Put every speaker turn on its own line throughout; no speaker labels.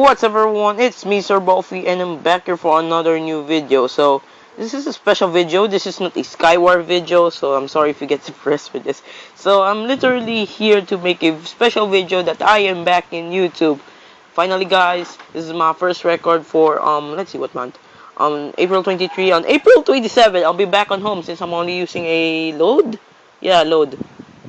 What's up everyone, it's me Sir Bofi and I'm back here for another new video. So this is a special video, this is not a Skyward video, so I'm sorry if you get depressed with this. So I'm literally here to make a special video that I am back in YouTube. Finally guys, this is my first record for let's see what month. April 23. On April 27 I'll be back on home since I'm only using a load. Yeah, load.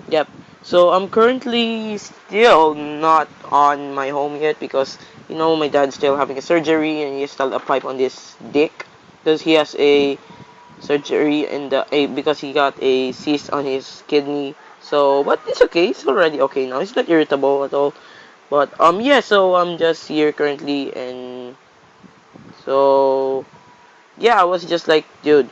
Yep. So I'm currently still not on my home yet because you know my dad's still having a surgery and he still a pipe on this dick because he has a surgery and because he got a cyst on his kidney. So but it's okay, it's already okay now. It's not irritable at all. But yeah, so I'm just here currently and so yeah, I was just like, dude,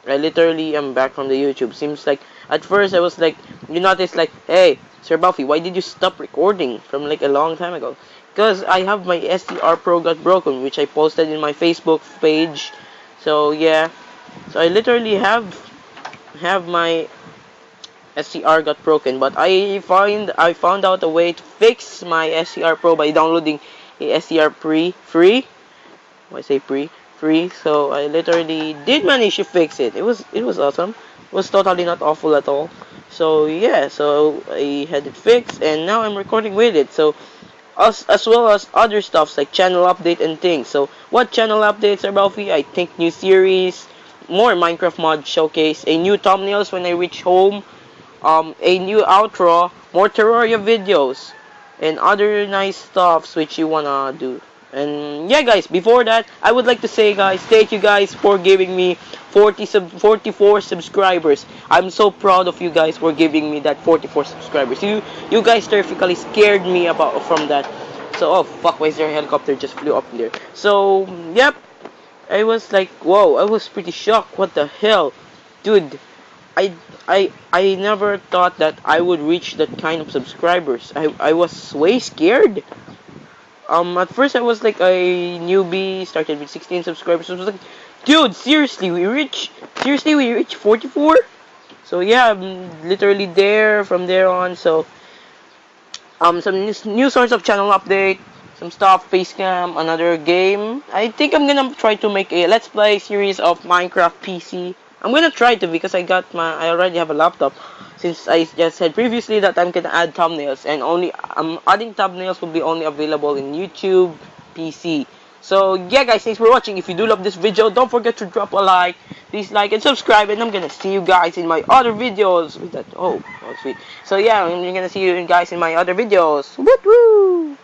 I literally am back from the YouTube. Seems like at first I was like, you notice like, hey, Sir Buffy, why did you stop recording from like a long time ago? Because I have my SDR Pro got broken, which I posted in my Facebook page. So yeah, so I literally have my SDR got broken, but I found out a way to fix my SDR Pro by downloading a SDR free. Why say free? So I literally did manage to fix it. It was awesome. It was totally not awful at all. So yeah, so I had it fixed and now I'm recording with it. So as well as other stuffs like channel update and things. So what channel updates are about? I think new series, more Minecraft mod showcase, a new thumbnails when I reach home, a new outro, more Terraria videos, and other nice stuffs which you wanna do. And yeah guys, before that, I would like to say guys, thank you guys for giving me 44 subscribers. I'm so proud of you guys for giving me that 44 subscribers. You guys terrifically scared me from that. So oh fuck, why is there a helicopter just flew up there? So yep, I was like, whoa, I was pretty shocked. What the hell? Dude, I never thought that I would reach that kind of subscribers. I was way scared. At first I was like a newbie, started with 16 subscribers. I was like, dude, seriously, we reached 44? So yeah, I'm literally there from there on. So some new sorts of channel update, some stuff, facecam, another game. I think I'm gonna try to make a let's play series of Minecraft PC. I'm gonna try to because I already have a laptop. Since I just said previously that I'm gonna add thumbnails and adding thumbnails will be only available in YouTube PC. So yeah guys, thanks for watching. If you do love this video, don't forget to drop a like, please like and subscribe, and I'm gonna see you guys in my other videos with that. Oh sweet. So yeah, I'm gonna see you guys in my other videos. Woo woo.